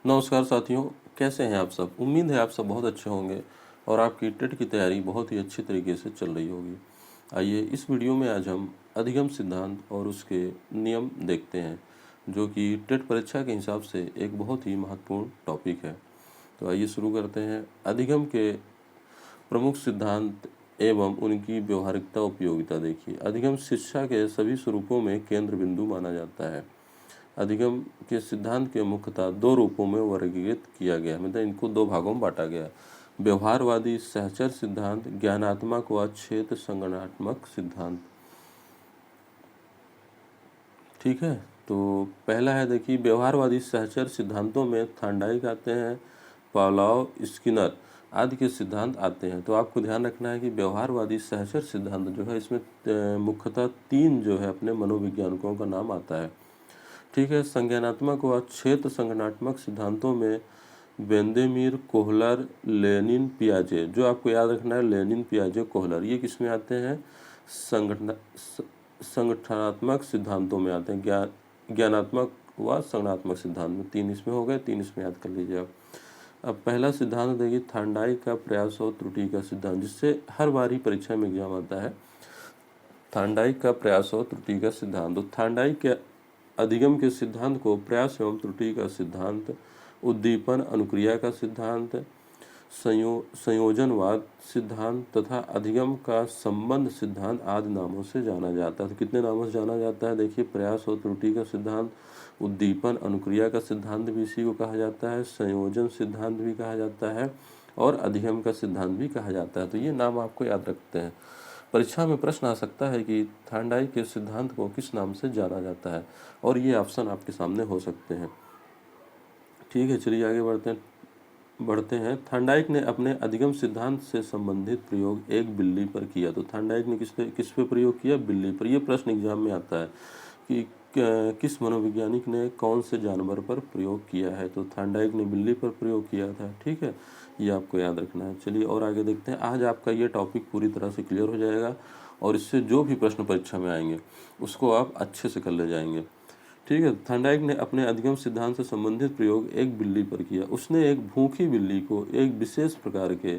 नमस्कार साथियों, कैसे हैं आप सब। उम्मीद है आप सब बहुत अच्छे होंगे और आपकी टेट की तैयारी बहुत ही अच्छी तरीके से चल रही होगी। आइए इस वीडियो में आज हम अधिगम सिद्धांत और उसके नियम देखते हैं, जो कि टेट परीक्षा के हिसाब से एक बहुत ही महत्वपूर्ण टॉपिक है। तो आइए शुरू करते हैं। अधिगम के प्रमुख सिद्धांत एवं उनकी व्यवहारिकता उपयोगिता देखिए। अधिगम शिक्षा के सभी स्वरूपों में केंद्र बिंदु माना जाता है। अधिगम के सिद्धांत के मुख्यतः दो रूपों में वर्गीकृत किया गया, मतलब इनको दो भागों में बांटा गया। व्यवहारवादी सहचर सिद्धांत, ज्ञानात्मक व क्षेत्र संगठनात्मक सिद्धांत। ठीक है, तो पहला है देखिए, व्यवहारवादी सहचर सिद्धांतों में थॉर्नडाइक आते हैं, पावलोव, स्किनर आदि के सिद्धांत आते हैं। तो आपको ध्यान रखना है कि व्यवहारवादी सहचर सिद्धांत जो है, इसमें मुख्यतः तीन जो है अपने मनोवैज्ञानिकों का नाम आता है। ठीक है, संज्ञानात्मक व क्षेत्र संगठनात्मक सिद्धांतों में वेंदेमीर, कोहलर, लेनिन, पियाजे। जो आपको याद रखना है, लेनिन, पियाजे, कोहलर, ये किस में आते हैं? संगठनात्मक सिद्धांतों में आते हैं। ज्ञानात्मक व संगठनात्मक सिद्धांत में तीन इसमें हो गए, तीन इसमें याद कर लीजिए आप। अब पहला सिद्धांत देखिए, थॉर्नडाइक का प्रयास और त्रुटि का सिद्धांत, जिससे हर बार ही परीक्षा में एग्जाम आता है। थॉर्नडाइक का प्रयास और त्रुटि का सिद्धांत। तो थॉर्नडाइक के अधिगम के सिद्धांत को प्रयास एवं त्रुटि का सिद्धांत, उद्दीपन अनुक्रिया का सिद्धांत, संयोजनवाद सिद्धांत तथा अधिगम का संबंध सिद्धांत आदि नामों से जाना जाता है। तो कितने नामों से जाना जाता है? देखिए, प्रयास और त्रुटि का सिद्धांत, उद्दीपन अनुक्रिया का सिद्धांत भी इसी को कहा जाता है, संयोजन सिद्धांत भी कहा जाता है और अधिगम का सिद्धांत भी कहा जाता है। तो ये नाम आपको याद रखते हैं। परीक्षा में प्रश्न आ सकता है कि थॉर्नडाइक के सिद्धांत को किस नाम से जाना जाता है, और ये ऑप्शन आपके सामने हो सकते हैं। ठीक है, चलिए आगे बढ़ते हैं। थॉर्नडाइक ने अपने अधिगम सिद्धांत से संबंधित प्रयोग एक बिल्ली पर किया। तो थॉर्नडाइक ने किस पे प्रयोग किया? बिल्ली पर। यह प्रश्न एग्जाम में आता है कि किस मनोवैज्ञानिक ने कौन से जानवर पर प्रयोग किया है? तो थॉर्नडाइक ने बिल्ली पर प्रयोग किया था। ठीक है, ये आपको याद रखना है। चलिए और आगे देखते हैं। आज आपका ये टॉपिक पूरी तरह से क्लियर हो जाएगा और इससे जो भी प्रश्न परीक्षा में आएंगे उसको आप अच्छे से कर ले जाएंगे। ठीक है, थॉर्नडाइक ने अपने अधिगम सिद्धांत से संबंधित प्रयोग एक बिल्ली पर किया। उसने एक भूखी बिल्ली को एक विशेष प्रकार के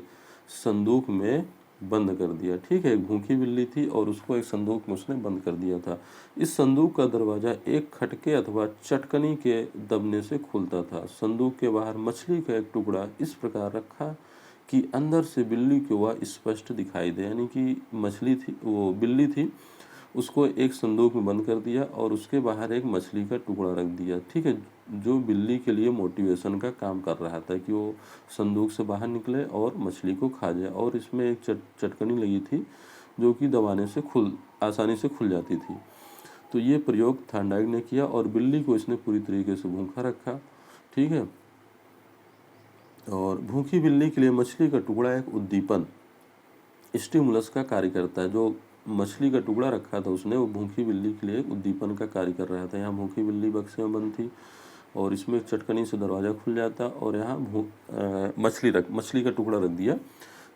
संदूक में बंद कर दिया। ठीक है, एक भूखी बिल्ली थी और उसको एक संदूक में उसने बंद कर दिया था। इस संदूक का दरवाजा एक खटके अथवा चटकनी के दबने से खुलता था। संदूक के बाहर मछली का एक टुकड़ा इस प्रकार रखा कि अंदर से बिल्ली को वह स्पष्ट दिखाई दे। यानी कि मछली थी, वो बिल्ली थी, उसको एक संदूक में बंद कर दिया और उसके बाहर एक मछली का टुकड़ा रख दिया। ठीक है, जो बिल्ली के लिए मोटिवेशन का काम कर रहा था कि वो संदूक से बाहर निकले और मछली को खा जाए। और इसमें एक चटकनी लगी थी जो कि दबाने से आसानी से खुल जाती थी। तो ये प्रयोग थॉर्नडाइक ने किया और बिल्ली को इसने पूरी तरीके से भूखा रखा। ठीक है, और भूखी बिल्ली के लिए मछली का टुकड़ा एक उद्दीपन, स्टिमुलस का कार्य करता है। जो मछली का टुकड़ा रखा था उसने, वो भूखी बिल्ली के लिए उद्दीपन का कार्य कर रहा था। यहाँ भूखी बिल्ली बक्से में बंद थी और इसमें एक चटकनी से दरवाज़ा खुल जाता और यहाँ मछली का टुकड़ा रख दिया,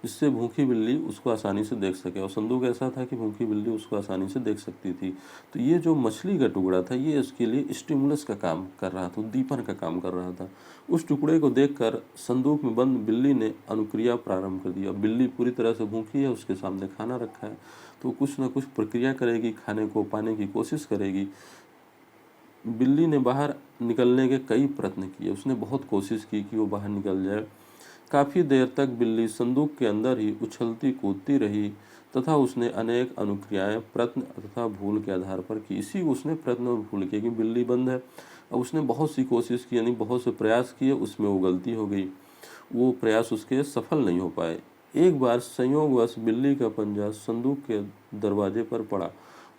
जिससे भूखी बिल्ली उसको आसानी से देख सके। और संदूक ऐसा था कि भूखी बिल्ली उसको आसानी से देख सकती थी। तो ये जो मछली का टुकड़ा था, ये उसके लिए स्टिमुलस का काम कर रहा था, उद्दीपन का काम कर रहा था। उस टुकड़े को देखकर संदूक में बंद बिल्ली ने अनुक्रिया प्रारंभ कर दिया। बिल्ली पूरी तरह से भूखी है, उसके सामने खाना रखा है, तो कुछ ना कुछ प्रक्रिया करेगी, खाने को पाने की कोशिश करेगी। बिल्ली ने बाहर निकलने के कई प्रयत्न किए, उसने बहुत कोशिश की कि वो बाहर निकल जाए। काफ़ी देर तक बिल्ली संदूक के अंदर ही उछलती कूदती रही तथा उसने अनेक अनुक्रियाएं प्रयत्न तथा भूल के आधार पर की। इसी उसने प्रयत्न और भूल किया कि बिल्ली बंद है। अब उसने बहुत सी कोशिश की, यानी बहुत से प्रयास किए, उसमें वो गलती हो गई, वो प्रयास उसके सफल नहीं हो पाए। एक बार संयोगवश बिल्ली का पंजा संदूक के दरवाजे पर पड़ा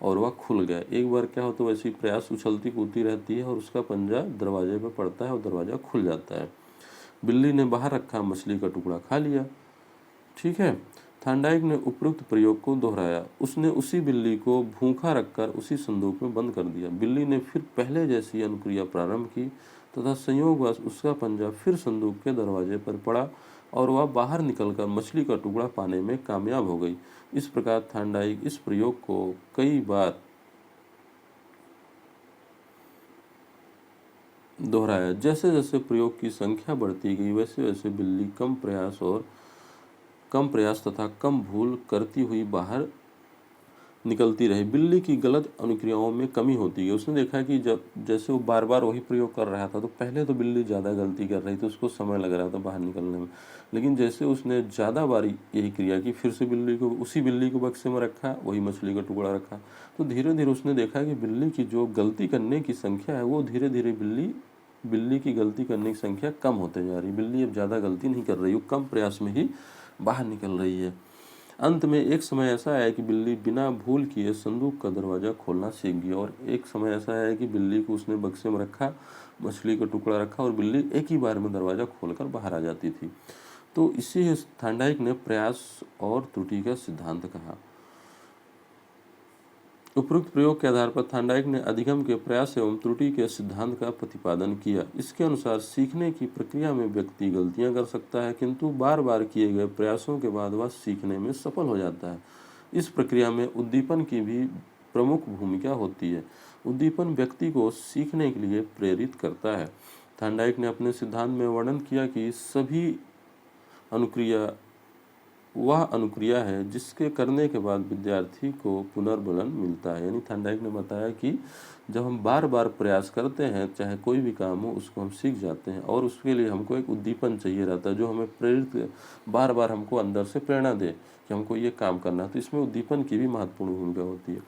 और वह खुल गया। एक बार क्या होता है, वैसी प्रयास उछलती कूदती रहती है और उसका पंजा दरवाजे पर पड़ता है और दरवाज़ा खुल जाता है। बिल्ली ने बाहर रखा मछली का टुकड़ा खा लिया। ठीक है, थॉर्नडाइक ने उपरोक्त प्रयोग को दोहराया। उसने उसी बिल्ली को भूखा रखकर उसी संदूक में बंद कर दिया। बिल्ली ने फिर पहले जैसी अनुक्रिया प्रारंभ की तथा संयोगवश उसका पंजा फिर संदूक के दरवाजे पर पड़ा और वह बाहर निकलकर मछली का टुकड़ा पाने में कामयाब हो गई। इस प्रकार थॉर्नडाइक इस प्रयोग को कई बार दोहराया। जैसे जैसे प्रयोग की संख्या बढ़ती गई वैसे वैसे बिल्ली कम प्रयास तथा कम भूल करती हुई बाहर निकलती रही। बिल्ली की गलत अनुक्रियाओं में कमी होती है। उसने देखा कि जब जैसे वो बार बार वही प्रयोग कर रहा था तो पहले तो बिल्ली ज़्यादा गलती कर रही थी, उसको समय लग रहा था बाहर निकलने में। लेकिन जैसे उसने ज़्यादा बार यही क्रिया की, फिर से उसी बिल्ली को बक्से में रखा, वही मछली का टुकड़ा रखा, तो धीरे धीरे उसने देखा कि बिल्ली की जो गलती करने की संख्या है वो धीरे धीरे बिल्ली की गलती करने की संख्या कम होते जा रही। बिल्ली अब ज़्यादा गलती नहीं कर रही, वो कम प्रयास में ही बाहर निकल रही है। अंत में एक समय ऐसा आया कि बिल्ली बिना भूल किए संदूक का दरवाज़ा खोलना सीख गई। और एक समय ऐसा आया कि बिल्ली को उसने बक्से में रखा, मछली का टुकड़ा रखा और बिल्ली एक ही बार में दरवाज़ा खोलकर बाहर आ जाती थी। तो इसी थांडाइक ने प्रयास और त्रुटि का सिद्धांत कहा। उपरोक्त प्रयोग के आधार पर थांडाइक ने अधिगम के प्रयास एवं त्रुटि के सिद्धांत का प्रतिपादन किया। इसके अनुसार सीखने की प्रक्रिया में व्यक्ति गलतियां कर सकता है, किंतु बार बार किए गए प्रयासों के बाद वह सीखने में सफल हो जाता है। इस प्रक्रिया में उद्दीपन की भी प्रमुख भूमिका होती है। उद्दीपन व्यक्ति को सीखने के लिए प्रेरित करता है। थांडाइक ने अपने सिद्धांत में वर्णन किया कि सभी अनुक्रिया वह अनुक्रिया है जिसके करने के बाद विद्यार्थी को पुनर्बलन मिलता है। यानी थांडाइक ने बताया कि जब हम बार बार प्रयास करते हैं, चाहे कोई भी काम हो, उसको हम सीख जाते हैं और उसके लिए हमको एक उद्दीपन चाहिए रहता है जो हमें प्रेरित बार बार हमको अंदर से प्रेरणा दे कि हमको ये काम करना है। तो इसमें उद्दीपन की भी महत्वपूर्ण भूमिका होती है।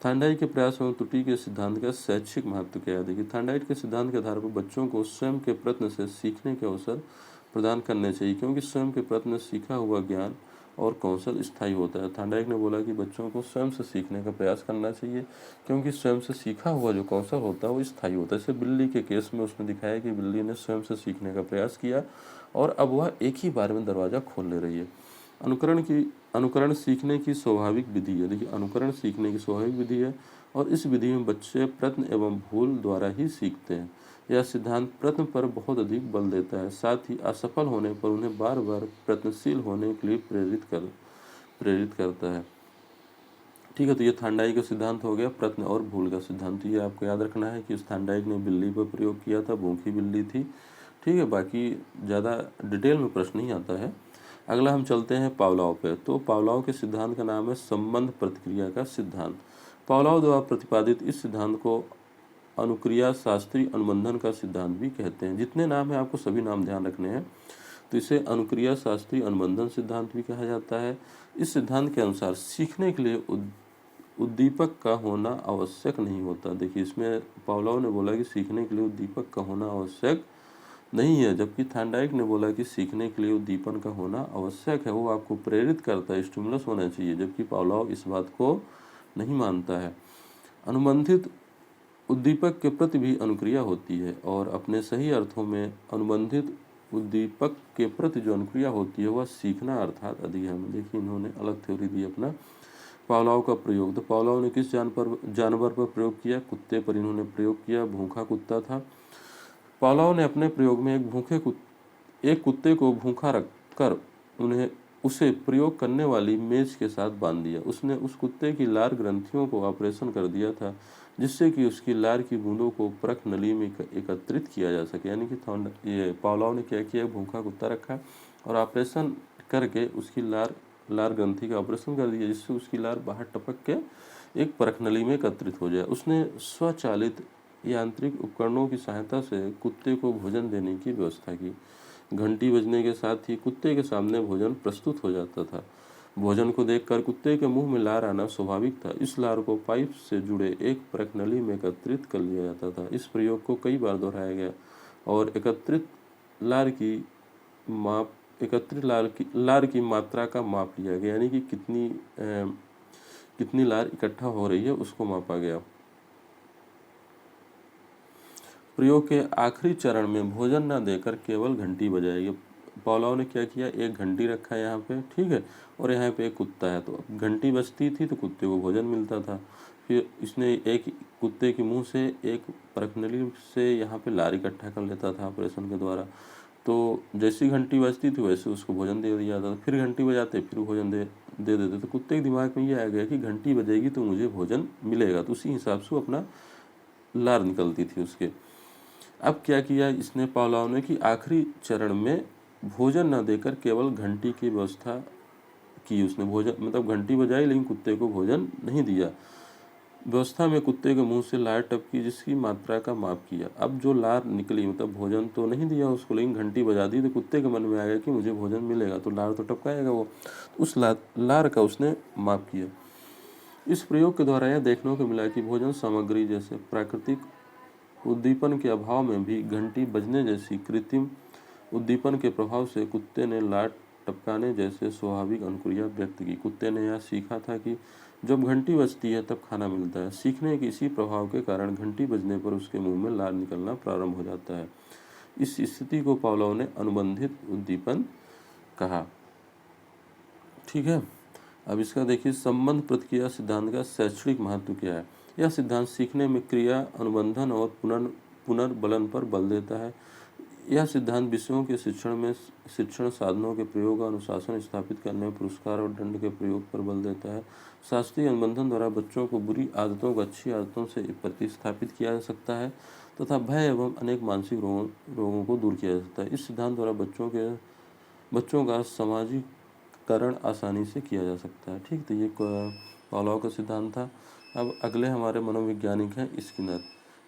थांडाइट के प्रयास एवं त्रुटि के सिद्धांत का शैक्षिक महत्व क्या है? देखिए, थांडाइट के सिद्धांत के आधार पर बच्चों को स्वयं के प्रयत्न से सीखने के अवसर प्रदान करने चाहिए, क्योंकि स्वयं के प्रयत्न से सीखा हुआ ज्ञान और कौशल स्थायी होता है। थांडाइट ने बोला कि बच्चों को स्वयं से सीखने का प्रयास करना चाहिए, क्योंकि स्वयं से सीखा हुआ जो कौशल होता है वो स्थायी होता है। जैसे बिल्ली के केस में उसने दिखाया कि बिल्ली ने स्वयं से सीखने का प्रयास किया और अब वह एक ही बार में दरवाज़ा खोल ले रही है। अनुकरण सीखने की स्वाभाविक विधि है। देखिए, अनुकरण सीखने की स्वाभाविक विधि है और इस विधि में बच्चे प्रयत्न एवं भूल द्वारा ही सीखते हैं। यह सिद्धांत प्रयत्न पर बहुत अधिक बल देता है, साथ ही असफल होने पर उन्हें बार बार प्रयत्नशील होने के लिए प्रेरित करता है। ठीक है, तो ये थांडाइक का सिद्धांत हो गया, प्रयत्न और भूल का सिद्धांत। ये आपको याद रखना है कि इस थांडाइक ने बिल्ली पर प्रयोग किया था, भूखी बिल्ली थी। ठीक है, बाकी ज़्यादा डिटेल में प्रश्न नहीं आता है। अगला हम चलते हैं पावलोव पे। तो पावलोव के सिद्धांत का नाम है संबंध प्रतिक्रिया का सिद्धांत। पावलोव द्वारा प्रतिपादित इस सिद्धांत को अनुक्रिया शास्त्रीय अनुबंधन का सिद्धांत भी कहते हैं। जितने नाम है आपको सभी नाम ध्यान रखने हैं। तो इसे अनुक्रिया शास्त्रीय अनुबंधन सिद्धांत भी कहा जाता है। इस सिद्धांत के अनुसार सीखने के लिए उद्दीपक का होना आवश्यक नहीं होता। देखिए, इसमें पावलोव ने बोला कि सीखने के लिए उद्दीपक का होना आवश्यक नहीं है, जबकि थांडाइक ने बोला कि सीखने के लिए उद्दीपन का होना आवश्यक है, वो आपको प्रेरित करता है, स्टिमुलस होना चाहिए, जबकि पावलोव इस बात को नहीं मानता है। अनुबंधित उद्दीपक के प्रति भी अनुक्रिया होती है और अपने सही अर्थों में अनुबंधित उद्दीपक के प्रति जो अनुक्रिया होती है वह सीखना अर्थात अधिगम। देखिए, इन्होंने अलग थ्योरी दी अपना। पावलोव का प्रयोग, तो पावलोव ने किस जानवर पर प्रयोग किया? कुत्ते पर इन्होंने प्रयोग किया। भूखा कुत्ता था। पावलोव ने अपने प्रयोग में एक कुत्ते को भूखा रखकर उसे प्रयोग करने वाली मेज के साथ बांध दिया। उसने उस कुत्ते की लार ग्रंथियों को ऑपरेशन कर दिया था, जिससे कि उसकी लार की बूंदों को परख नली में एकत्रित किया जा सके। यानी कि ये पावलोव ने क्या किया, भूखा कुत्ता रखा और ऑपरेशन करके उसकी लार ग्रंथि का ऑपरेशन कर दिया, जिससे उसकी लार बाहर टपक के एक परख नली में एकत्रित हो जाए। उसने स्वचालित यांत्रिक उपकरणों की सहायता से कुत्ते को भोजन देने की व्यवस्था की। घंटी बजने के साथ ही कुत्ते के सामने भोजन प्रस्तुत हो जाता था। भोजन को देखकर कुत्ते के मुंह में लार आना स्वाभाविक था। इस लार को पाइप से जुड़े एक परख नली में एकत्रित कर लिया जाता था। इस प्रयोग को कई बार दोहराया गया और एकत्रित लार की मात्रा का माप लिया गया, यानी कि कितनी लार इकट्ठा हो रही है उसको मापा गया। प्रयोग के आखिरी चरण में भोजन न देकर केवल घंटी बजाएगी। पावलोव ने क्या किया, एक घंटी रखा है यहाँ पे, ठीक है, और यहाँ पे एक कुत्ता है। तो घंटी बजती थी तो कुत्ते को भोजन मिलता था। फिर इसने एक कुत्ते के मुंह से एक परखनली से यहाँ पे लार इकट्ठा कर लेता था ऑपरेशन के द्वारा। तो जैसी घंटी बजती थी वैसे उसको भोजन दे दिया जाता था। फिर घंटी बजाते फिर भोजन दे देते। तो कुत्ते के दिमाग में ये आ गया कि घंटी बजेगी तो मुझे भोजन मिलेगा, तो उसी हिसाब से वो अपना लार निकलती थी उसके। अब क्या किया इसने पावलोव ने कि आखिरी चरण में भोजन न देकर केवल घंटी की व्यवस्था की उसने। भोजन मतलब घंटी बजाई लेकिन कुत्ते को भोजन नहीं दिया। व्यवस्था में कुत्ते के मुंह से लार टपकी जिसकी मात्रा का माप किया। अब जो लार निकली मतलब भोजन तो नहीं दिया उसको लेकिन घंटी बजा दी तो कुत्ते के मन में आ गया कि मुझे भोजन मिलेगा तो लार तो टपकाएगा वो। उस लार का उसने माप किया। इस प्रयोग के द्वारा यह देखने को मिला कि भोजन सामग्री जैसे प्राकृतिक उद्दीपन के अभाव में भी घंटी बजने जैसी कृत्रिम उद्दीपन के प्रभाव से कुत्ते ने लार टपकाने जैसे स्वाभाविक अनुक्रिया व्यक्त की। कुत्ते ने यह सीखा था कि जब घंटी बजती है तब खाना मिलता है। सीखने के इसी प्रभाव के कारण घंटी बजने पर उसके मुंह में लार निकलना प्रारंभ हो जाता है। इस स्थिति को पावलोव ने अनुबंधित उद्दीपन कहा। ठीक है, अब इसका देखिए संबंध प्रतिक्रिया सिद्धांत का शैक्षणिक महत्व क्या है। यह सिद्धांत सीखने में क्रिया, अनुबंधन और पुनर्बलन पर बल देता है। यह सिद्धांत विषयों के शिक्षण साधनों के प्रयोग, अनुशासन स्थापित करने में पुरस्कार और दंड के प्रयोग पर बल देता है। शास्त्रीय अनुबंधन द्वारा बच्चों को बुरी आदतों को अच्छी आदतों से प्रतिस्थापित किया जा सकता है तथा भय एवं अनेक मानसिक रोगों को दूर किया जा सकता है। इस सिद्धांत द्वारा बच्चों का सामाजिकरण आसानी से किया जा सकता है। ठीक, तो ये पावलोव का सिद्धांत था। अब अगले हमारे मनोवैज्ञानिक हैं स्किनर।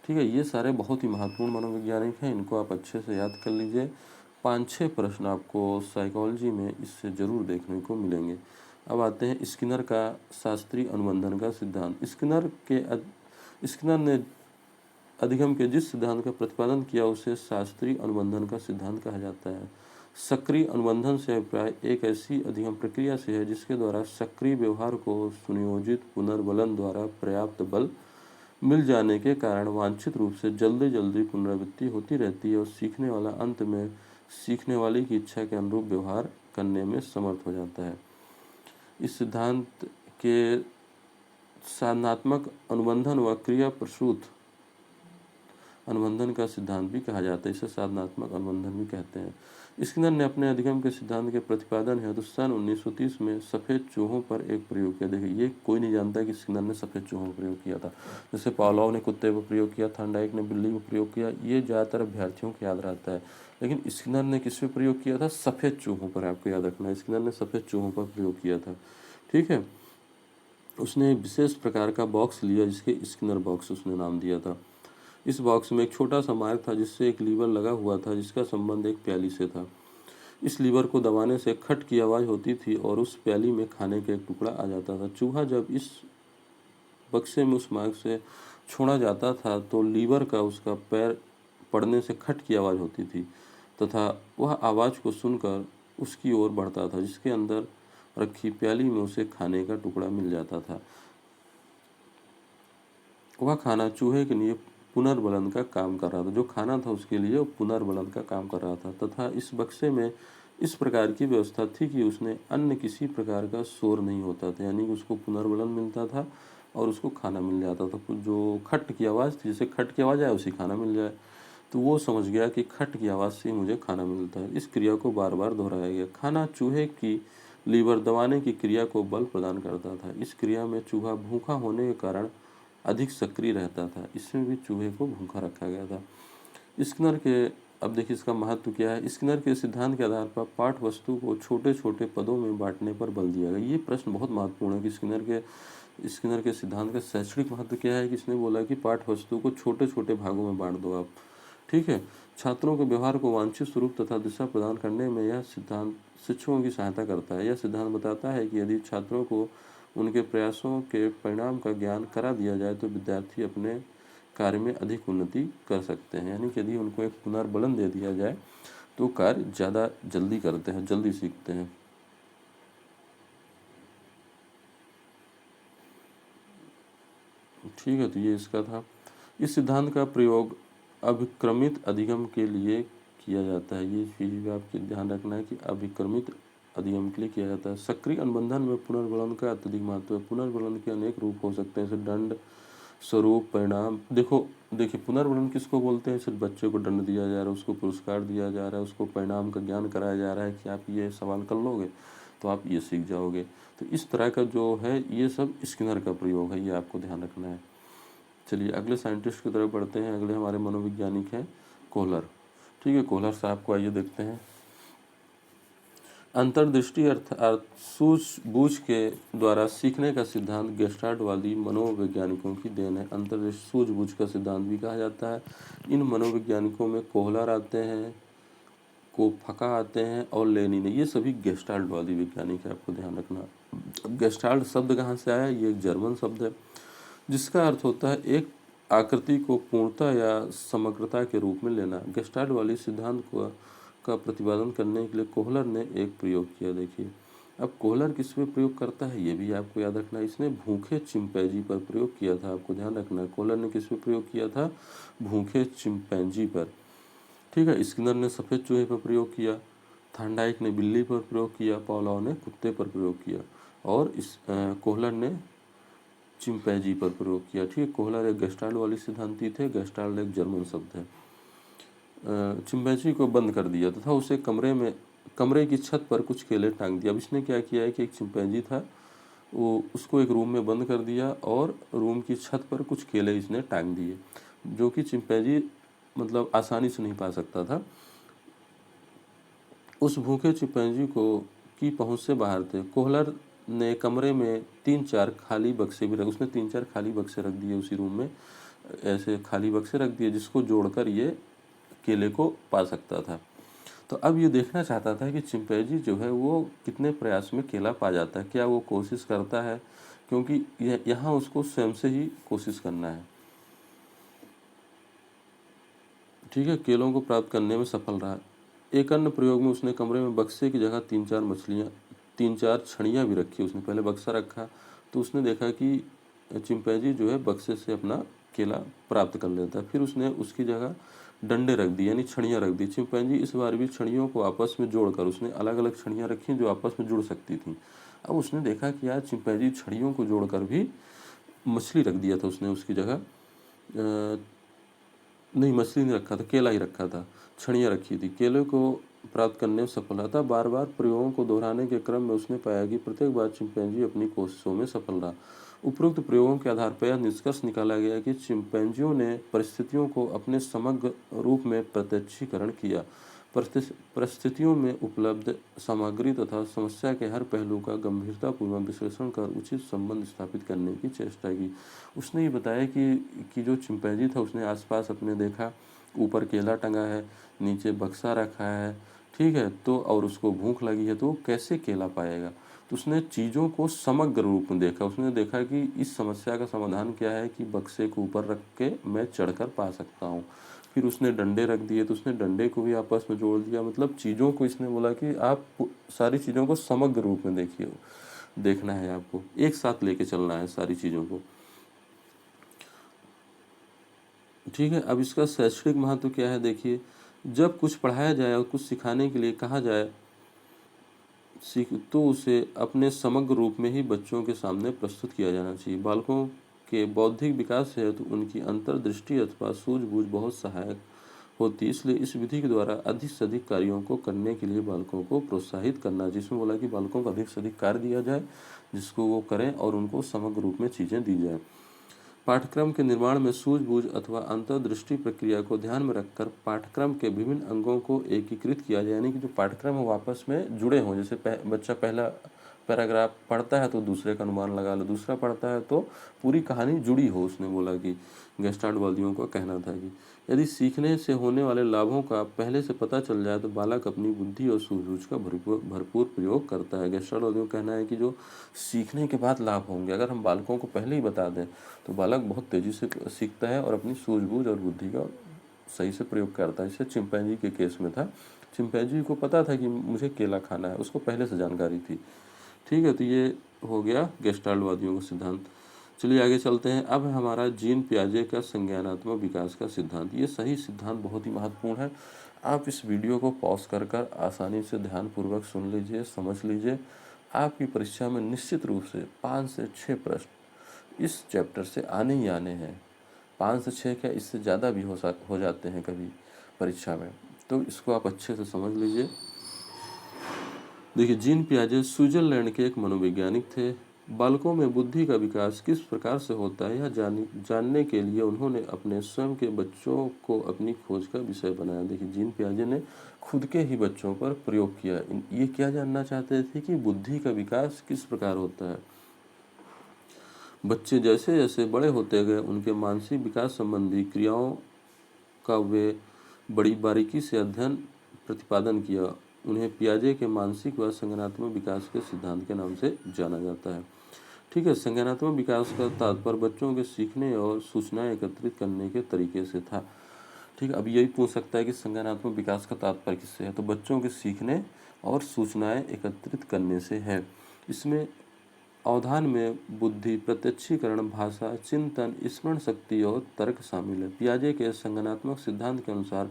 ठीक है, ये सारे बहुत ही महत्वपूर्ण मनोवैज्ञानिक हैं, इनको आप अच्छे से याद कर लीजिए। 5-6 प्रश्न आपको साइकोलॉजी में इससे जरूर देखने को मिलेंगे। अब आते हैं स्किनर का शास्त्रीय अनुबंधन का सिद्धांत। स्किनर ने अधिगम के जिस सिद्धांत का प्रतिपादन किया उसे शास्त्रीय अनुबंधन का सिद्धांत कहा जाता है। सक्रिय अनुबंधन से अभिप्राय एक ऐसी अधिगम प्रक्रिया से है जिसके द्वारा सक्रिय व्यवहार को सुनियोजित पुनर्बलन द्वारा पर्याप्त बल मिल जाने के कारण वांछित रूप से जल्दी पुनरावृत्ति होती रहती है और सीखने वाला अंत में सीखने वाले की इच्छा के अनुरूप व्यवहार करने में समर्थ हो जाता है। इस सिद्धांत के साधनात्मक अनुबंधन व क्रिया प्रसूत अनुबंधन का सिद्धांत भी कहा जाता है। इसे साधनात्मक अनुबंधन भी कहते हैं। स्किनर ने अपने अधिगम के सिद्धांत के प्रतिपादन हेतु सन 1930 में सफ़ेद चूहों पर एक प्रयोग किया। देखिए, ये कोई नहीं जानता कि स्किनर ने सफ़ेद चूहों पर प्रयोग किया था। जैसे पावलोव ने कुत्ते पर प्रयोग किया, थॉर्नडाइक ने बिल्ली पर प्रयोग किया, ये ज़्यादातर अभ्यर्थियों को याद रहता है। लेकिन स्किनर ने किस पे प्रयोग किया था? सफ़ेद चूहों पर। आपको याद रखना है, स्किनर ने सफ़ेद चूहों पर प्रयोग किया था। ठीक है, उसने विशेष प्रकार का बॉक्स लिया जिसके स्किनर बॉक्स उसने नाम दिया था। इस बॉक्स में एक छोटा सा मार्ग था जिससे एक लीवर लगा हुआ था जिसका संबंध एक प्याली से था। इस लीवर को दबाने से खट की आवाज़ होती थी और उस प्याली में खाने का एक टुकड़ा आ जाता था। चूहा जब इस बक्से में उस मार्ग से छोड़ा जाता था तो लीवर का उसका पैर पड़ने से खट की आवाज़ होती थी तथा वह आवाज़ को सुनकर उसकी ओर बढ़ता था जिसके अंदर रखी प्याली में उसे खाने का टुकड़ा मिल जाता था। वह खाना चूहे के लिए पुनर्बलन का काम कर रहा था। जो खाना था उसके लिए वो पुनर्बलन का काम कर रहा था तथा इस बक्से में इस प्रकार की व्यवस्था थी कि उसने अन्य किसी प्रकार का शोर नहीं होता था, यानी कि उसको पुनर्बलन मिलता था और उसको खाना मिल जाता था। जो खट की आवाज़ थी, जैसे खट की आवाज़ आए उसे खाना मिल जाए, तो वो समझ गया कि खट की आवाज़ से मुझे खाना मिलता है। इस क्रिया को बार बार दोहराया गया। खाना चूहे की लीवर दबाने की क्रिया को बल प्रदान करता था। इस क्रिया में चूहा भूखा होने के कारण अधिक सक्रिय रहता था। इसमें भी चूहे को भूखा रखा गया था। स्किनर के अब देखिए इसका महत्व क्या है। स्किनर के सिद्धांत के आधार पर पाठ वस्तु को छोटे छोटे पदों में बांटने पर बल दिया गया। ये प्रश्न बहुत महत्वपूर्ण है कि स्किनर के सिद्धांत का शैक्षणिक महत्व क्या है कि इसने बोला कि पाठ वस्तु को छोटे छोटे भागों में बांट दो आप। ठीक है, छात्रों के व्यवहार को वांछित स्वरूप तथा दिशा प्रदान करने में यह सिद्धांत शिक्षकों की सहायता करता है। यह सिद्धांत बताता है कि यदि छात्रों को उनके प्रयासों के परिणाम का ज्ञान करा दिया जाए तो विद्यार्थी अपने कार्य में अधिक उन्नति कर सकते हैं। यानी कि यदि उनको एक पुनर्बलन दे दिया जाए तो कार्य ज़्यादा जल्दी करते हैं, जल्दी सीखते हैं। ठीक है, तो ये इसका था। इस सिद्धांत का प्रयोग अभिक्रमित अधिगम के लिए किया जाता है। ये चीज़ भी आपको ध्यान रखना है कि अभिक्रमित अधिगम के लिए किया जाता है। सक्रिय अनुबंधन में पुनर्बलन का अत्यधिक महत्व है। पुनर्बलन के अनेक रूप हो सकते हैं, जैसे दंड, स्वरूप, परिणाम। देखिए पुनर्बलन किसको बोलते हैं? सिर्फ बच्चे को दंड दिया जा रहा है, उसको पुरस्कार दिया जा रहा है, उसको परिणाम का ज्ञान कराया जा रहा है कि आप ये सवाल कर लोगे तो आप ये सीख जाओगे। तो इस तरह का जो है ये सब स्किनर का प्रयोग है, ये आपको ध्यान रखना है। चलिए अगले साइंटिस्ट की तरफ बढ़ते हैं। अगले हमारे मनोवैज्ञानिक हैं कोहलर। ठीक है, कोहलर साहब को आइए देखते हैं। अंतर्दृष्टि अर्थात सूझबूझ के द्वारा सीखने का सिद्धांत गेस्टाल्टवादी मनोवैज्ञानिकों की देन है। अंतर्दृष्टि सूझबूझ का सिद्धांत भी कहा जाता है। इन मनोवैज्ञानिकों में कोहलर आते हैं, कोफका आते हैं और लेनिन है। ये सभी गेस्टाल्टवादी वैज्ञानिक है, आपको ध्यान रखना। गेस्टाल्ट शब्द कहाँ से आया? ये एक जर्मन शब्द है जिसका अर्थ होता है एक आकृति को पूर्णता या समग्रता के रूप में लेना। गेस्टाल्ट वाली सिद्धांत का प्रतिपादन करने के लिए कोहलर ने एक प्रयोग किया। देखिए, अब कोहलर किस पे प्रयोग करता है ये भी आपको याद रखना है। इसने भूखे चिंपैंजी पर प्रयोग किया था, आपको ध्यान रखना है। कोहलर ने किस पे प्रयोग किया था? भूखे चिंपैंजी पर। ठीक है, स्किनर ने सफ़ेद चूहे पर प्रयोग किया, थांडाइक ने बिल्ली पर प्रयोग किया, पावलोव ने कुत्ते पर प्रयोग किया और कोहलर ने चिंपैंजी पर प्रयोग किया। ठीक है, कोहलर एक गेस्टाल्ट वाली सिद्धांती थे। गेस्टाल्ट एक जर्मन शब्द है। चिंपैंजी को बंद कर दिया तथा उसे कमरे की छत पर कुछ केले टांग दिया। अब इसने क्या किया है कि एक चिंपैंजी था, वो उसको एक रूम में बंद कर दिया और रूम की छत पर कुछ केले इसने टांग दिए, जो कि चिंपैंजी मतलब आसानी से नहीं पा सकता था। उस भूखे चिंपैंजी को की पहुंच से बाहर थे। कोहलर ने कमरे में 3-4 खाली बक्से भी उसने 3-4 खाली बक्से रख दिए उसी रूम में, ऐसे खाली बक्से रख दिए जिसको जोड़कर ये केले को पा सकता था। तो अब ये देखना चाहता था कि चिंपैंजी जो है वो कितने प्रयास में केला पा जाता है, क्या वो कोशिश करता है, क्योंकि यहाँ उसको स्वयं से ही कोशिश करना है। ठीक है, केलों को प्राप्त करने में सफल रहा। एक अन्य प्रयोग में उसने कमरे में बक्से की जगह 3-4 छड़ियाँ भी रखी। उसने पहले बक्सा रखा तो उसने देखा कि चिंपैंजी जो है बक्से से अपना केला प्राप्त कर लेता है। फिर उसने उसकी जगह डंडे रख दिए, यानी छड़ियाँ रख दी। चिंपैंजी इस बार भी छड़ियों को आपस में जोड़कर, उसने अलग अलग छड़ियाँ रखी जो आपस में जुड़ सकती थीं। अब उसने देखा कि यार चिंपैंजी छड़ियों को जोड़कर भी मछली रख दिया था उसने उसकी जगह, नहीं मछली नहीं रखा था, केला ही रखा था, छड़ियाँ रखी थी। केले को प्राप्त करने में सफल रहा। बार बार प्रयोगों को दोहराने के क्रम में उसने पाया कि प्रत्येक बार चिंपैंजी अपनी कोशिशों में सफल रहा। उपरोक्त प्रयोगों के आधार पर यह निष्कर्ष निकाला गया कि चिंपैंजियों ने परिस्थितियों को अपने समग्र रूप में प्रत्यक्षीकरण किया। परिस्थितियों में उपलब्ध सामग्री तथा समस्या के हर पहलू का गंभीरतापूर्वक विश्लेषण कर उचित संबंध स्थापित करने की चेष्टा की। उसने ये बताया कि जो चिंपैंजी था उसने आसपास अपने देखा, ऊपर केला टंगा है, नीचे बक्सा रखा है, ठीक है, तो और उसको भूख लगी है तो वो कैसे केला पाएगा। तो उसने चीज़ों को समग्र रूप में देखा। उसने देखा कि इस समस्या का समाधान क्या है कि बक्से को ऊपर रख के मैं चढ़कर पा सकता हूँ। फिर उसने डंडे रख दिए तो उसने डंडे को भी आपस में जोड़ दिया। मतलब चीज़ों को इसने बोला कि आप सारी चीज़ों को समग्र रूप में देखिए, देखना है आपको, एक साथ लेके चलना है सारी चीज़ों को। ठीक है, अब इसका शैक्षणिक महत्व क्या है देखिए। जब कुछ पढ़ाया जाए और कुछ सिखाने के लिए कहा जाए तो उसे अपने समग्र रूप में ही बच्चों के सामने प्रस्तुत किया जाना चाहिए। बालकों के बौद्धिक विकास हेतु उनकी अंतर्दृष्टि अथवा सूझबूझ बहुत सहायक होती है। इसलिए इस विधि के द्वारा अधिक से अधिक कार्यों को करने के लिए बालकों को प्रोत्साहित करना, जिसमें बोला कि बालकों को अधिक से अधिक कार्य दिया जाए जिसको वो करें और उनको समग्र रूप में चीज़ें दी जाए। पाठ्यक्रम के निर्माण में सूझबूझ अथवा अंतर्दृष्टि प्रक्रिया को ध्यान में रखकर पाठ्यक्रम के विभिन्न अंगों को एकीकृत किया जाए, यानी कि जो पाठ्यक्रम है वो आपस में जुड़े हों। जैसे बच्चा पहला पैराग्राफ पढ़ता है तो दूसरे का अनुमान लगा लो, दूसरा पढ़ता है तो पूरी कहानी जुड़ी हो। उसने बोला कि गेस्टाल्टवादियों का कहना था कि यदि सीखने से होने वाले लाभों का पहले से पता चल जाए तो बालक अपनी बुद्धि और सूझबूझ का भरपूर प्रयोग करता है। गेस्टाल्टवादियों का कहना है कि जो सीखने के बाद लाभ होंगे, अगर हम बालकों को पहले ही बता दें तो बालक बहुत तेज़ी से सीखता है और अपनी सूझबूझ और बुद्धि का सही से प्रयोग करता है। इससे चिंपैंजी के केस में था, चिंपैंजी को पता था कि मुझे केला खाना है, उसको पहले से जानकारी थी। ठीक है, तो ये हो गया गेस्टाल्टवादियों का सिद्धांत। चलिए आगे चलते हैं। अब हमारा जीन पियाजे का संज्ञानात्मक विकास का सिद्धांत। ये सही सिद्धांत बहुत ही महत्वपूर्ण है। आप इस वीडियो को पॉज कर आसानी से ध्यानपूर्वक सुन लीजिए, समझ लीजिए। आपकी परीक्षा में निश्चित रूप से 5 से 6 प्रश्न इस चैप्टर से आने ही आने हैं। 5 से 6 क्या, इससे ज़्यादा भी हो जाते हैं कभी परीक्षा में, तो इसको आप अच्छे से समझ लीजिए। देखिए, जीन पियाजे स्विट्जरलैंड के एक मनोवैज्ञानिक थे। बालकों में बुद्धि का विकास किस प्रकार से होता है, यह जानने के लिए उन्होंने अपने स्वयं के बच्चों को अपनी खोज का विषय बनाया। देखिए, जीन पियाजे ने खुद के ही बच्चों पर प्रयोग किया। ये क्या जानना चाहते थे कि बुद्धि का विकास किस प्रकार होता है। बच्चे जैसे जैसे बड़े होते गए, उनके मानसिक विकास संबंधी क्रियाओं का वे बड़ी बारीकी से अध्ययन प्रतिपादन किया। उन्हें पियाजे के मानसिक व संज्ञानात्मक विकास के सिद्धांत के नाम से जाना जाता है। ठीक है, संज्ञानात्मक विकास का तात्पर्य बच्चों के सीखने और सूचनाएं एकत्रित करने के तरीके से था। ठीक है, अब यही पूछ सकता है कि संज्ञानात्मक विकास का तात्पर्य किससे है, तो बच्चों के सीखने और सूचनाएं एकत्रित करने से है। इसमें अवधान में बुद्धि, प्रत्यक्षीकरण, भाषा, चिंतन, स्मरण शक्ति और तर्क शामिल है। पियाजे के संज्ञानात्मक सिद्धांत के अनुसार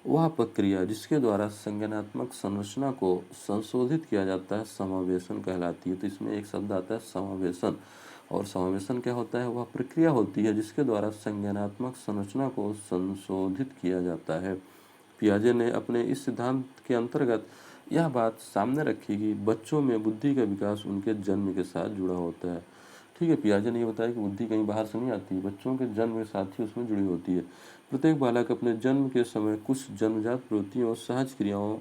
वह प्रक्रिया जिसके द्वारा संज्ञानात्मक संरचना को संशोधित किया जाता है समावेशन कहलाती है। तो इसमें एक शब्द आता है समावेशन, और समावेशन क्या होता है, वह प्रक्रिया होती है जिसके द्वारा संज्ञानात्मक संरचना को संशोधित किया जाता है। पियाजे ने अपने इस सिद्धांत के अंतर्गत यह बात सामने रखी कि बच्चों में बुद्धि का विकास उनके जन्म के साथ जुड़ा होता है। ठीक है, पियाजे ने यह बताया कि बुद्धि कहीं बाहर से नहीं आती, बच्चों के जन्म के साथ ही उसमें जुड़ी होती है। प्रत्येक बालक अपने जन्म के समय कुछ जन्मजात प्रवृत्तियों और सहज क्रियाओं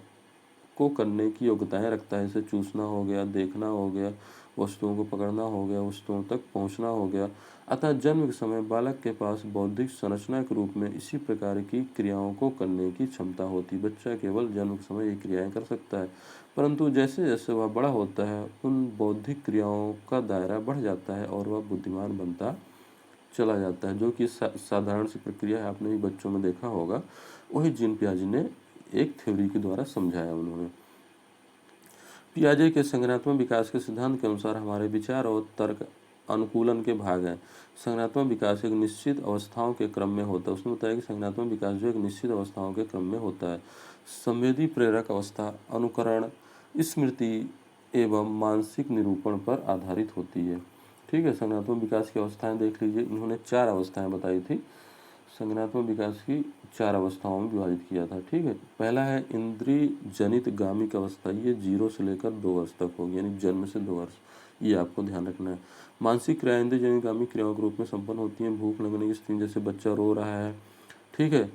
को करने की योग्यताएं रखता है। जैसे चूसना हो गया, देखना हो गया, वस्तुओं को पकड़ना हो गया, वस्तुओं तक पहुंचना हो गया। अतः जन्म के समय बालक के पास बौद्धिक संरचना के रूप में इसी प्रकार की क्रियाओं को करने की क्षमता होती। बच्चा केवल जन्म के समय ये क्रियाएं कर सकता है, परंतु जैसे जैसे वह बड़ा होता है उन बौद्धिक क्रियाओं का दायरा बढ़ जाता है और वह बुद्धिमान बनता चला जाता है, जो कि साधारण सी प्रक्रिया है, आपने भी बच्चों में देखा होगा। वही जीन पियाजे ने एक थ्योरी के द्वारा समझाया उन्होंने। पियाजे के संज्ञानात्मक विकास के सिद्धांत के अनुसार हमारे विचार और तर्क अनुकूलन के भाग हैं। संज्ञानात्मक विकास एक निश्चित अवस्थाओं के क्रम में होता है। उसने बताया कि संज्ञानात्मक विकास जो एक निश्चित अवस्थाओं के क्रम में होता है। संवेदी प्रेरक अवस्था, अनुकरण, स्मृति एवं मानसिक निरूपण पर आधारित होती है। ठीक है, संज्ञानात्मक विकास की अवस्थाएं देख लीजिए। इन्होंने 4 अवस्थाएं बताई थी। संज्ञानात्मक विकास की 4 अवस्थाओं में विभाजित किया था। ठीक है, पहला है इंद्रिय जनित गामिक अवस्था, ये 0 से लेकर 2 वर्ष तक होगी, यानी जन्म से 2 वर्ष, ये आपको ध्यान रखना है। मानसिक क्रिया इंद्रिय जनित गामिक क्रियाओं के रूप में संपन्न होती हैं। भूख लगने की स्थिति, जैसे बच्चा रो रहा है, ठीक है,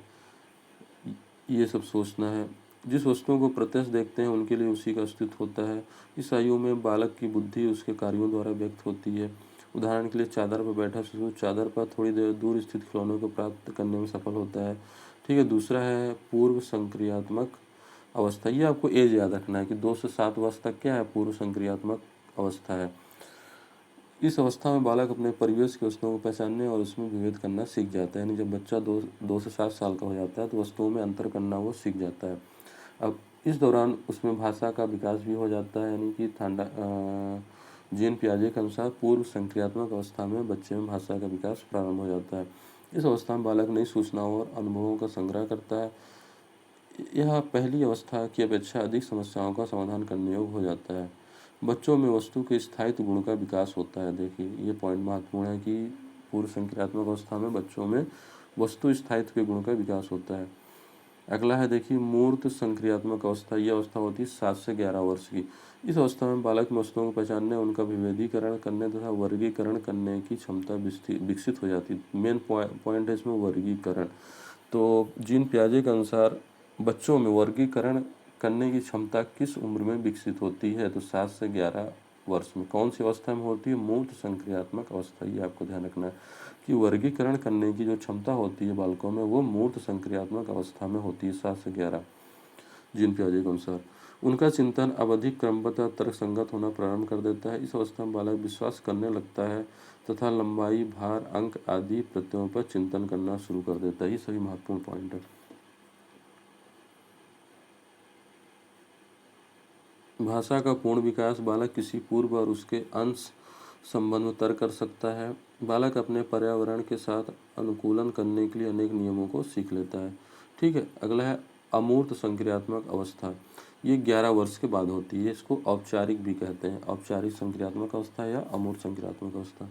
ये सब सोचना है। जिस वस्तुओं को प्रत्यक्ष देखते हैं उनके लिए उसी का अस्तित्व होता है। इस आयु में बालक की बुद्धि उसके कार्यों द्वारा व्यक्त होती है। उदाहरण के लिए चादर पर बैठा शिशु चादर पर थोड़ी देर दूर स्थित खिलौनों को प्राप्त करने में सफल होता है। ठीक है, दूसरा है पूर्व संक्रियात्मक अवस्था। ये आपको एज याद रखना है कि 2 से 7 वर्ष तक क्या है, पूर्व संक्रियात्मक अवस्था है। इस अवस्था में बालक अपने परिवेश की वस्तुओं को पहचानने और उसमें विभेद करना सीख जाता है। यानी जब बच्चा 2 से 7 साल का हो जाता है तो वस्तुओं में अंतर करना वो सीख जाता है। अब इस दौरान उसमें भाषा का विकास भी हो जाता है, यानी कि जीन पियाजे के अनुसार पूर्व संक्रियात्मक अवस्था में बच्चे में भाषा का विकास प्रारंभ हो जाता है। इस अवस्था में बालक नई सूचनाओं और अनुभवों का संग्रह करता है। यह पहली अवस्था की अपेक्षा अधिक समस्याओं का समाधान करने योग्य हो जाता है। बच्चों में वस्तु के स्थायित्व गुण का विकास होता है। देखिए, ये पॉइंट महत्वपूर्ण है कि पूर्व संक्रियात्मक अवस्था में बच्चों में वस्तु स्थायित्व के गुण का विकास होता है। अगला है देखिए मूर्त संक्रियात्मक अवस्था। यह अवस्था होती है 7 से 11 वर्ष की। इस अवस्था में बालक में वस्तुओं को पहचानने, उनका विभेदीकरण करने तथा वर्गीकरण करने की क्षमता विकसित हो जाती है। मेन पॉइंट है इसमें वर्गीकरण। तो जीन पियाजे के अनुसार बच्चों में वर्गीकरण करने की क्षमता किस उम्र में विकसित होती है, तो 7 से 11 वर्ष में। कौन सी अवस्था में होती है, मूर्त संक्रियात्मक अवस्था। ये आपको ध्यान रखना है कि वर्गीकरण करने की जो क्षमता होती है बालकों में वो मूर्त संक्रियात्मक अवस्था में होती है 7 से 11 जीन पियाजे के अनुसार। उनका चिंतन अब अधिक क्रमबद्ध तर्कसंगत होना प्रारंभ कर देता है। इस अवस्था में बालक विश्वास करने लगता है तथा लंबाई, भार, अंक आदि प्रत्ययों पर चिंतन करना शुरू कर देता है। ये सभी महत्वपूर्ण पॉइंट है। भाषा का पूर्ण विकास, बालक किसी पूर्व और उसके अंश संबंध में तर्क कर सकता है। बालक अपने पर्यावरण के साथ अनुकूलन करने के लिए अनेक नियमों को सीख लेता है। ठीक है, अगला है अमूर्त संक्रियात्मक अवस्था। ये 11 वर्ष के बाद होती है। इसको औपचारिक भी कहते हैं, औपचारिक संक्रियात्मक अवस्था या अमूर्त संक्रियात्मक अवस्था।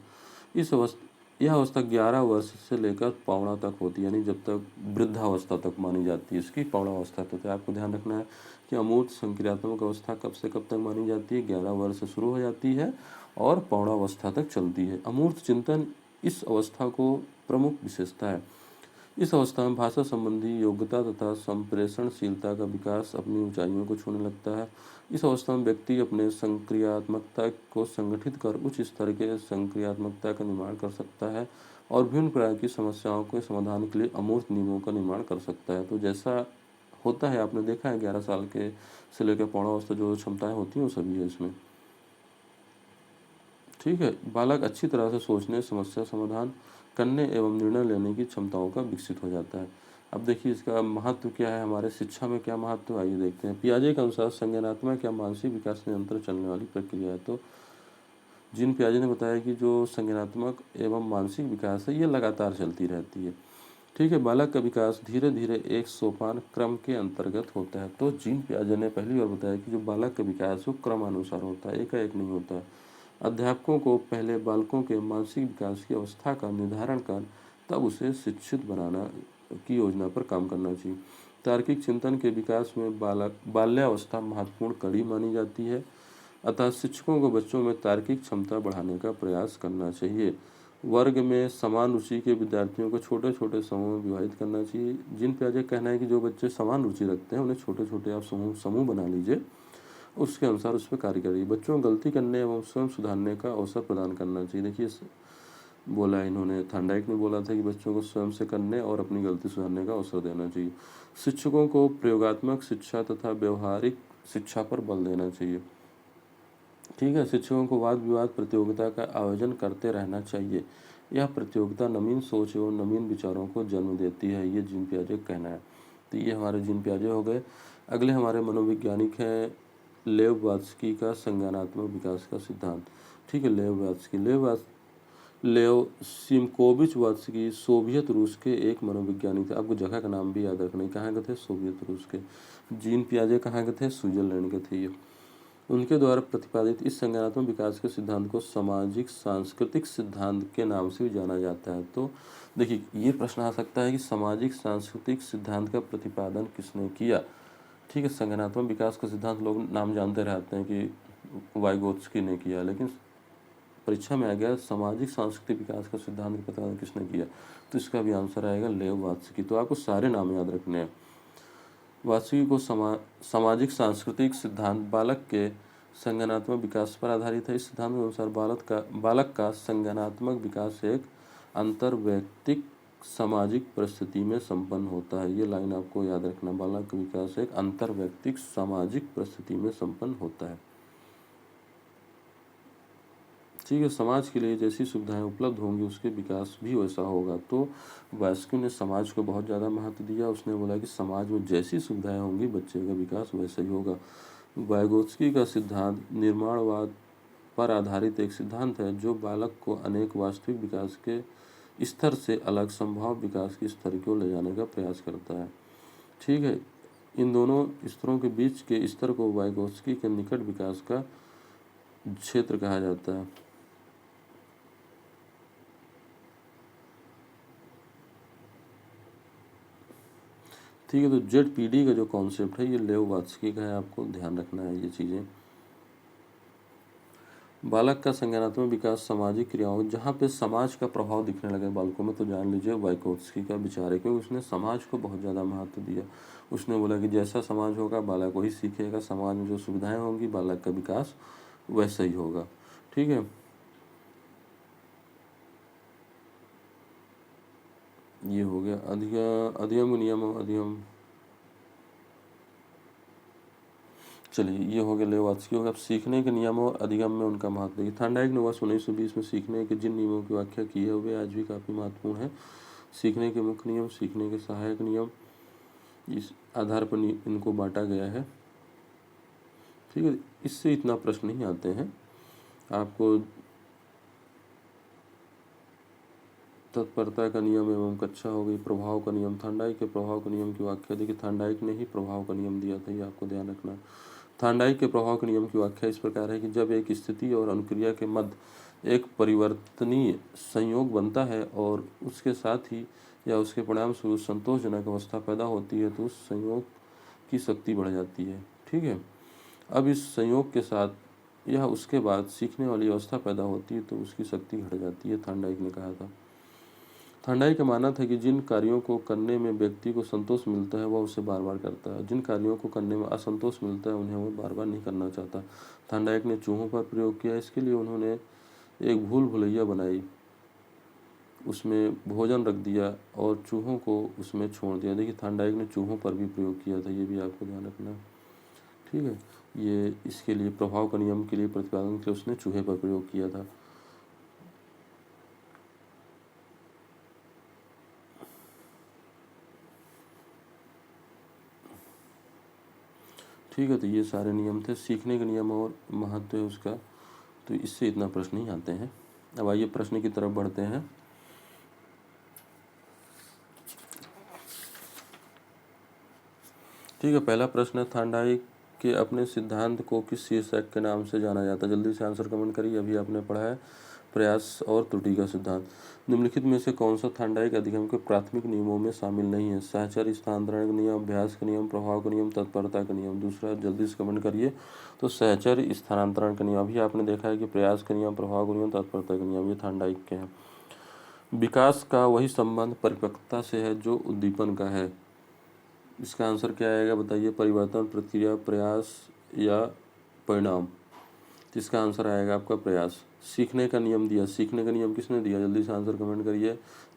इस अवस्था यह अवस्था 11 वर्ष से लेकर पौना तक होती है, यानी जब तक वृद्धावस्था तक मानी जाती है इसकी पौनावस्था तक। तो आपको ध्यान रखना है कि अमूर्त संक्रियात्मक अवस्था कब से कब तक मानी जाती है, 11 वर्ष से शुरू हो जाती है और पौनावस्था तक चलती है। अमूर्त चिंतन इस अवस्था को प्रमुख विशेषता है। इस अवस्था में भाषा संबंधी योग्यता तथा संप्रेषणशीलता का विकास अपनी ऊंचाइयों को छूने लगता है। इस अवस्था में व्यक्ति अपने संक्रियात्मकता को संगठित कर उच्च स्तर के संक्रियात्मकता का निर्माण कर सकता है और विभिन्न प्रकार की समस्याओं के समाधान के लिए अमूर्त नियमों का निर्माण कर सकता है। तो जैसा होता है, आपने देखा है 11 साल के से लेकर पौनावस्था जो क्षमताएं होती हैं वो सभी है इसमें। ठीक है, बालक अच्छी तरह से सोचने, समस्या समाधान करने एवं निर्णय लेने की क्षमताओं का विकसित हो जाता है। अब देखिए इसका महत्व क्या है, हमारे शिक्षा में क्या महत्व, आइए देखते हैं। पियाजे के अनुसार संज्ञानात्मक या मानसिक विकास निरंतर चलने वाली प्रक्रिया है। तो जीन पियाजे ने बताया कि जो संज्ञानात्मक एवं मानसिक विकास है ये लगातार चलती रहती है। ठीक है, बालक का विकास धीरे धीरे एक सोपान क्रम के अंतर्गत होता है। तो जीन पियाजे ने पहली बार बताया कि जो बालक का विकास वो क्रमानुसार होता है, एकाएक नहीं होता है। अध्यापकों को पहले बालकों के मानसिक विकास की अवस्था का निर्धारण कर तब उसे शिक्षित बनाना की योजना पर काम करना चाहिए। तार्किक चिंतन के विकास में बाल्यावस्था महत्वपूर्ण कड़ी मानी जाती है, अतः शिक्षकों को बच्चों में तार्किक क्षमता बढ़ाने का प्रयास करना चाहिए। वर्ग में समान रुचि के विद्यार्थियों को छोटे छोटे समूह में विभाजित करना चाहिए। जिन पियाजे का कहना है कि जो बच्चे समान रुचि रखते हैं उन्हें छोटे छोटे आप समूह समूह बना लीजिए, उसके अनुसार उस पर कार्य करिए। बच्चों को गलती करने एवं स्वयं सुधारने का अवसर प्रदान करना चाहिए। देखिए बोला इन्होंने, थॉर्नडाइक ने बोला था कि बच्चों को स्वयं से करने और अपनी गलती सुधारने का अवसर देना चाहिए। शिक्षकों को प्रयोगात्मक शिक्षा तथा व्यवहारिक शिक्षा पर बल देना चाहिए। ठीक है, शिक्षकों को वाद विवाद प्रतियोगिता का आयोजन करते रहना चाहिए। यह प्रतियोगिता नवीन सोच एवं नवीन विचारों को जन्म देती है, ये जीन पियाजे का कहना है। तो ये हमारे जीन पियाजे हो गए। अगले हमारे मनोवैज्ञानिक हैं लेव वात्स्की का संज्ञानात्मक विकास का सिद्धांत। ठीक है, लेव सिमकोविच वात्स्की सोवियत रूस के एक मनोवैज्ञानिक थे। आपको जगह का नाम भी याद रखना है, कहाँ के थे, सोवियत रूस के। जीन पियाजे कहाँ के थे, स्विट्जरलैंड के थे ये। उनके द्वारा प्रतिपादित इस संज्ञानात्मक विकास के सिद्धांत को सामाजिक सांस्कृतिक सिद्धांत के नाम से भी जाना जाता है। तो देखिए ये प्रश्न आ सकता है कि सामाजिक सांस्कृतिक सिद्धांत का प्रतिपादन किसने किया। ठीक है, संज्ञानात्मक विकास का सिद्धांत लोग नाम जानते रहते हैं कि वाइगोत्स्की ने किया, लेकिन परीक्षा में आ गया सामाजिक सांस्कृतिक विकास का सिद्धांत का प्रतिपादन किसने किया, तो इसका भी आंसर आएगा लेव वात्स्की। तो आपको सारे नाम याद रखने हैं। वात्स्की को सामाजिक सांस्कृतिक सिद्धांत बालक के संज्ञानात्मक विकास पर आधारित है। इस सिद्धांत के अनुसार बालक का संज्ञानात्मक विकास एक अंतर्वैयक्तिक सामाजिक परिस्थिति में संपन्न होता है। ये लाइन आपको याद रखना, बालक का विकास एक अंतर्वैयक्तिक सामाजिक परिस्थिति में संपन्न होता है। ठीक है, समाज के लिए जैसी सुविधाएं उपलब्ध होंगी उसके विकास भी वैसा होगा। तो वात्स्की ने समाज को बहुत ज़्यादा महत्व दिया। उसने बोला कि समाज में जैसी सुविधाएं होंगी बच्चे का विकास वैसा ही होगा। वाइगोत्स्की का सिद्धांत निर्माणवाद पर आधारित एक सिद्धांत है जो बालक को अनेक वास्तविक विकास के स्तर से अलग संभाव विकास के स्तर को ले जाने का प्रयास करता है। ठीक है, इन दोनों स्तरों के बीच के स्तर को वाइगोत्स्की के निकट विकास का क्षेत्र कहा जाता है। ठीक है, तो ZPD का जो कॉन्सेप्ट है ये लेव वात्स्की का है, आपको ध्यान रखना है ये चीज़ें। बालक का संज्ञानात्मक विकास सामाजिक क्रियाओं, जहाँ पे समाज का प्रभाव दिखने लगे बालकों में, तो जान लीजिए वाइगोत्स्की का विचार है, क्योंकि उसने समाज को बहुत ज़्यादा महत्व दिया। उसने बोला कि जैसा समाज होगा बालक वही सीखेगा, समाज में जो सुविधाएं होंगी बालक का विकास वैसा ही होगा। ठीक है, ये हो गया अधिगम नियम अधिगम। चलिए ये हो गया लेव वात्स्की हो गया। अब सीखने के नियम और अधिगम में उनका महत्व देखिए। थॉर्नडाइक ने वर्ष 1920 में सीखने के जिन नियमों की व्याख्या की है वे आज भी काफ़ी महत्वपूर्ण है। सीखने के मुख्य नियम, सीखने के सहायक नियम, इस आधार पर इनको बांटा गया है। ठीक है, इससे इतना प्रश्न नहीं आते हैं आपको। तत्परता का नियम एवं कक्षा हो गई। प्रभाव का नियम, थॉर्नडाइक के प्रभाव का नियम की व्याख्या देखिए, थॉर्नडाइक ने ही प्रभाव का नियम दिया था, ये आपको ध्यान रखना। थार्नडाइक के प्रभाव के नियम की व्याख्या इस प्रकार है कि जब एक स्थिति और अनुक्रिया के मध्य एक परिवर्तनीय संयोग बनता है और उसके साथ ही या उसके परिणाम स्वरूप संतोषजनक अवस्था पैदा होती है तो उस संयोग की शक्ति बढ़ जाती है। ठीक है, अब इस संयोग के साथ या उसके बाद सीखने वाली अवस्था पैदा होती है तो उसकी शक्ति घट जाती है, थार्नडाइक ने कहा था। थार्नडाइक का मानना था कि जिन कार्यों को करने में व्यक्ति को संतोष मिलता है वह उसे बार बार करता है, जिन कार्यों को करने में असंतोष मिलता है उन्हें वह बार बार नहीं करना चाहता। थार्नडाइक ने चूहों पर प्रयोग किया। इसके लिए उन्होंने एक भूल भुलैया बनाई, उसमें भोजन रख दिया और चूहों को उसमें छोड़ दिया। देखिए थार्नडाइक ने चूहों पर भी प्रयोग किया था, ये भी आपको ध्यान रखना। ठीक है, ये इसके लिए प्रभाव का नियम के लिए प्रतिपादन के लिए उसने चूहे पर प्रयोग किया था। ठीक है, तो ये सारे नियम थे सीखने के नियम और महत्व है उसका, तो इससे इतना प्रश्न ही आते हैं। अब आइए प्रश्न की तरफ बढ़ते हैं। ठीक है, पहला प्रश्न है थार्नडाइक के अपने सिद्धांत को किस शीर्षक के नाम से जाना जाता है? जल्दी से आंसर कमेंट करिए। अभी आपने पढ़ा है प्रयास और त्रुटि का सिद्धांत। निम्नलिखित में से कौन सा थार्नडाइक अधिगम के प्राथमिक नियमों में शामिल नहीं है? सहचर्य स्थानांतरण का नियम, अभ्यास का नियम, प्रभाव का नियम, तत्परता का नियम। दूसरा जल्दी से कमेंट करिए। तो सहचर्य स्थानांतरण का नियम, अभी आपने देखा है कि प्रयास का नियम, प्रभाव का नियम, तत्परता का नियम, ये थार्नडाइक के हैं। विकास का वही संबंध परिपक्वता से है जो उद्दीपन का है। इसका आंसर क्या आएगा बताइए? परिवर्तन, प्रक्रिया, प्रयास या परिणाम? इसका आंसर आएगा आपका प्रयास। सीखने का नियम दिया, सीखने का नियम किसने दिया? जल्दी से आंसर कमेंट करिए।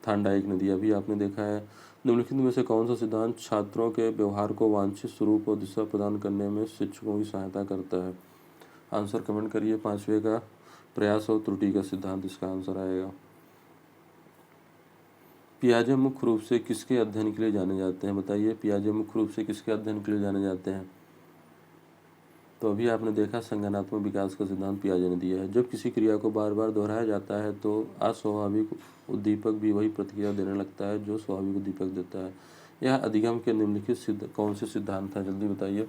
थार्नडाइक ने दिया, अभी आपने देखा है। निम्नलिखित में से कौन सा सिद्धांत छात्रों के व्यवहार को वांछित स्वरूप और दिशा प्रदान करने में शिक्षकों की सहायता करता है? आंसर कमेंट करिए। पांचवे का प्रयास और त्रुटि का सिद्धांत इसका आंसर आएगा। पियाजे मुख्य रूप से किसके अध्ययन के लिए जाने जाते हैं? बताइए, पियाजे मुख्य रूप से किसके अध्ययन के लिए जाने जाते हैं? तो अभी आपने देखा संज्ञानात्मक विकास का सिद्धांत पियाजे ने दिया है। जब किसी क्रिया को बार बार दोहराया जाता है तो अस्वाभाविक उद्दीपक भी वही प्रतिक्रिया देने लगता है जो स्वाभाविक उद्दीपक देता है। यह अधिगम के निम्नलिखित कौन से सिद्धांत है? जल्दी बताइए।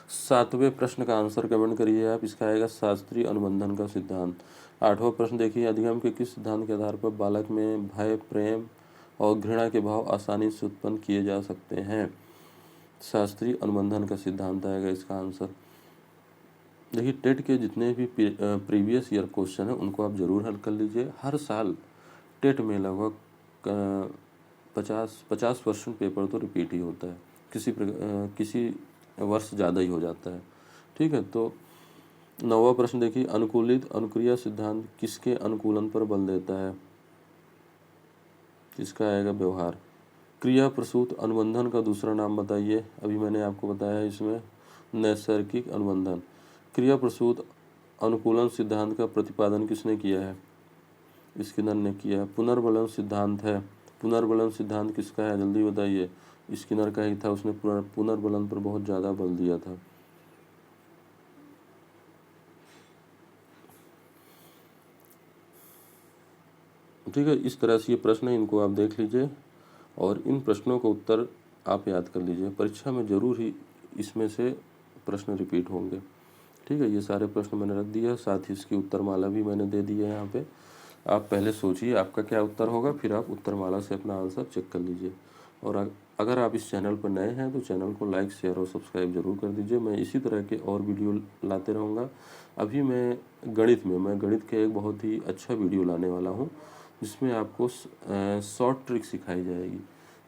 सातवें प्रश्न का आंसर कमेंट करिए आप। इसका आएगा शास्त्रीय अनुबंधन का सिद्धांत। आठवां प्रश्न देखिए, अधिगम के किस सिद्धांत के आधार पर बालक में भय, प्रेम और घृणा के भाव आसानी से उत्पन्न किए जा सकते हैं? शास्त्रीय अनुबंधन का सिद्धांत आएगा इसका आंसर। देखिए टेट के जितने भी प्रीवियस ईयर क्वेश्चन हैं उनको आप ज़रूर हल कर लीजिए। हर साल टेट में लगभग 50% पेपर तो रिपीट ही होता है, किसी वर्ष ज़्यादा ही हो जाता है। ठीक है, तो 9वां प्रश्न देखिए, अनुकूलित अनुक्रिया सिद्धांत किसके अनुकूलन पर बल देता है? इसका आएगा व्यवहार। क्रिया प्रसूत अनुबंधन का दूसरा नाम बताइए। अभी मैंने आपको बताया इसमें नैसर्गिक अनुबंधन। क्रिया प्रसूत अनुकूलन सिद्धांत का प्रतिपादन किसने किया है? स्किनर ने किया। पुनर्बलन सिद्धांत है। पुनर्बलन सिद्धांत किसका है? जल्दी बताइए। स्किनर का ही था, उसने पुनर्बलन पर बहुत ज़्यादा बल दिया था। ठीक है, इस तरह से ये प्रश्न है, इनको आप देख लीजिए और इन प्रश्नों का उत्तर आप याद कर लीजिए। परीक्षा में ज़रूर ही इसमें से प्रश्न रिपीट होंगे। ठीक है, ये सारे प्रश्न मैंने रख दिया, साथ ही इसकी उत्तरमाला भी मैंने दे दी है यहाँ पे। आप पहले सोचिए आपका क्या उत्तर होगा, फिर आप उत्तरमाला से अपना आंसर चेक कर लीजिए। और अगर आप इस चैनल पर नए हैं तो चैनल को लाइक, शेयर और सब्सक्राइब जरूर कर दीजिए। मैं इसी तरह के और वीडियो लाते रहूँगा। अभी मैं गणित के एक बहुत ही अच्छा वीडियो लाने वाला हूँ जिसमें आपको शॉर्ट ट्रिक सिखाई जाएगी,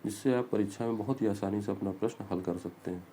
जिससे आप परीक्षा में बहुत ही आसानी से अपना प्रश्न हल कर सकते हैं।